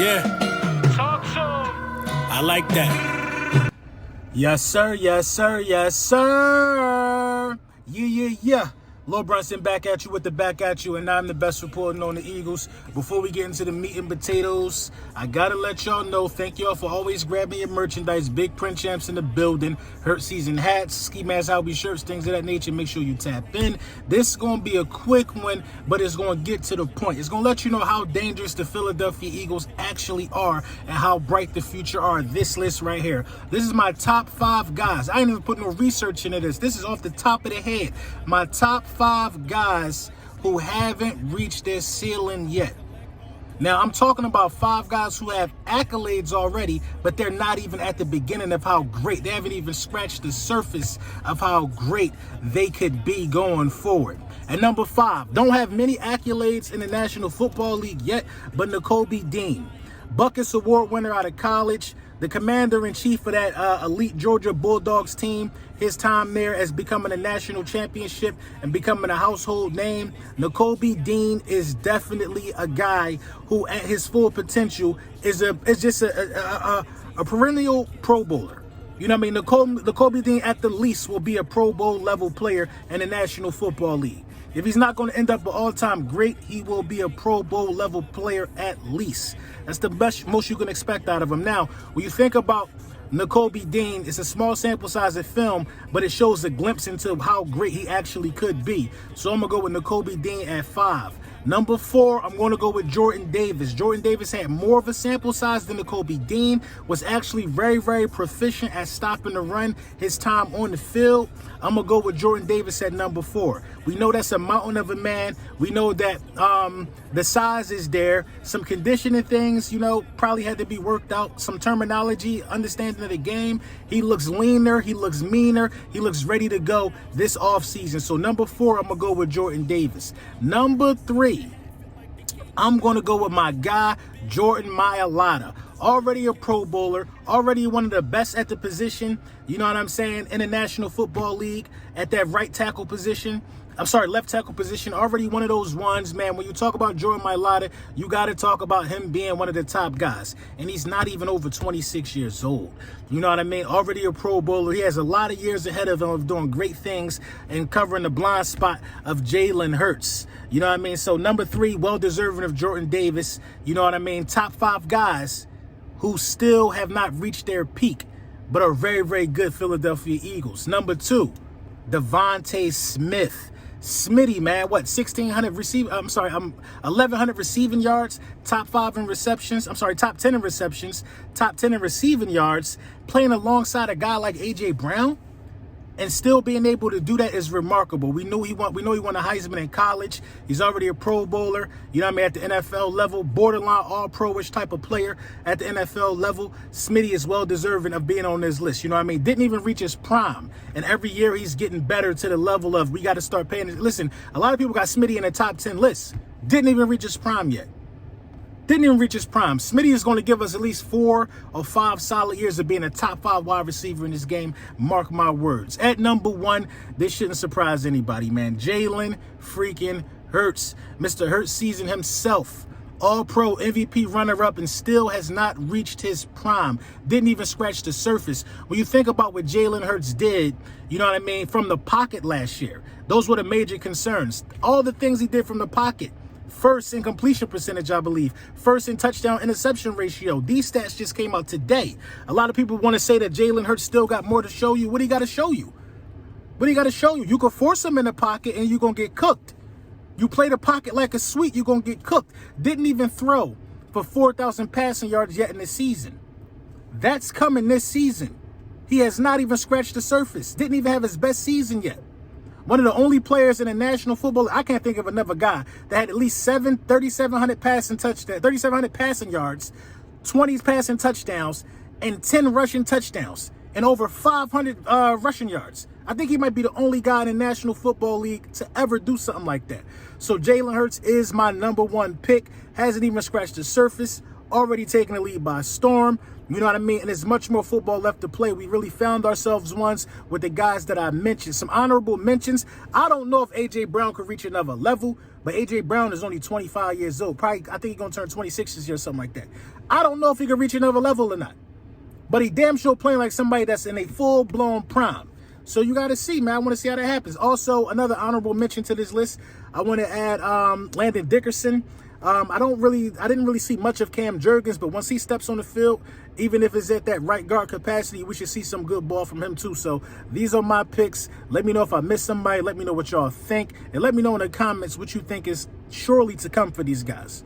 Yeah. Talk to 'em. I like that. Yes, sir. Yes, sir. Yes, sir. Yeah. Lil Brunson back at you with the back at you, and I'm the best reporting on the Eagles. Before we get into the meat and potatoes, I gotta let y'all know, thank y'all for always grabbing your merchandise. Big print champs in the building. Hurt season hats, ski masks, Hobby shirts, things of that nature. Make sure you tap in. This is gonna be a quick one, but it's gonna get to the point. It's gonna let you know how dangerous the Philadelphia Eagles actually are and how bright the future are. This list right here. This is my top 5 guys. I ain't even put no research into this. This is off the top of the head. My top 5 guys who haven't reached their ceiling yet. Now, I'm talking about 5 guys who have accolades already, but they're not even at the beginning of how great. They haven't even scratched the surface of how great they could be going forward. And number 5, don't have many accolades in the National Football League yet, but Nakobe Dean. Buckets Award winner out of college, the commander-in-chief of that elite Georgia Bulldogs team. His time there as becoming a national championship and becoming a household name. Nakobe Dean is definitely a guy who, at his full potential, is just a perennial Pro Bowler. You know what I mean? Nakobe Dean, at the least, will be a Pro Bowl level player in the National Football League. If he's not going to end up an all-time great, he will be a Pro Bowl level player at least. That's the most you can expect out of him. Now, when you think about Nakobe Dean, it's a small sample size of film, but it shows a glimpse into how great he actually could be. So I'm going to go with Nakobe Dean at 5. Number 4, I'm going to go with Jordan Davis. Jordan Davis had more of a sample size than Nakobe Dean, was actually very, very proficient at stopping the run his time on the field. I'm going to go with Jordan Davis at number 4. We know that's a mountain of a man. We know that the size is there. Some conditioning things, probably had to be worked out. Some terminology, understanding of the game. He looks leaner. He looks meaner. He looks ready to go this offseason. So number 4, I'm going to go with Jordan Davis. Number 3, I'm going to go with my guy, Jordan Mailata. Already a Pro Bowler, already one of the best at the position, you know what I'm saying, in the National Football League at that left tackle position, already one of those ones, man. When you talk about Jordan Mailata, you got to talk about him being one of the top guys, and he's not even over 26 years old. You know what I mean? Already a Pro Bowler. He has a lot of years ahead of him of doing great things and covering the blind spot of Jalen Hurts. You know what I mean? So number 3, well-deserving of Jordan Davis. You know what I mean? Top 5 guys who still have not reached their peak, but are very, very good Philadelphia Eagles. Number 2, Devonta Smith. Smitty, man, 1,100 receiving yards, top 5 in receptions. Top 10 in receptions, top 10 in receiving yards, playing alongside a guy like A.J. Brown. And still being able to do that is remarkable. We know he won a Heisman in college. He's already a Pro Bowler, at the NFL level, borderline all-pro-ish type of player at the NFL level. Smitty is well-deserving of being on this list, Didn't even reach his prime. And every year he's getting better to the level of we got to start paying. Listen, a lot of people got Smitty in the top 10 list. Didn't even reach his prime yet. Smitty is going to give us at least 4 or 5 solid years of being a top 5 wide receiver in this game. Mark my words. At number 1, this shouldn't surprise anybody, man. Jalen freaking Hurts. Mr. Hurts season himself. All-Pro MVP runner-up and still has not reached his prime. Didn't even scratch the surface. When you think about what Jalen Hurts did, from the pocket last year, those were the major concerns. All the things he did from the pocket. First in completion percentage, I believe. First in touchdown interception ratio. These stats just came out today. A lot of people want to say that Jalen Hurts still got more to show you. What do you got to show you? You can force him in the pocket and you're going to get cooked. You play the pocket like a sweet, you're going to get cooked. Didn't even throw for 4,000 passing yards yet in the season. That's coming this season. He has not even scratched the surface. Didn't even have his best season yet. One of the only players in the National Football, I can't think of another guy that had at least 3,700 passing yards, 20 passing touchdowns, and 10 rushing touchdowns, and over 500 rushing yards. I think he might be the only guy in the National Football League to ever do something like that. So Jalen Hurts is my number 1 pick. Hasn't even scratched the surface. Already taking the lead by storm. You know what I mean? And there's much more football left to play. We really found ourselves once with the guys that I mentioned. Some honorable mentions. I don't know if A.J. Brown could reach another level, But A.J. Brown is only 25 years old. Probably, I think he's going to turn 26 this year or something like that. I don't know if he can reach another level or not. But he damn sure playing like somebody that's in a full-blown prime. So you got to see, man. I want to see how that happens. Also, another honorable mention to this list, I want to add Landon Dickerson. I didn't really see much of Cam Jurgens, but once he steps on the field, even if it's at that right guard capacity, we should see some good ball from him too. So these are my picks. Let me know if I missed somebody. Let me know what y'all think. And let me know in the comments what you think is surely to come for these guys.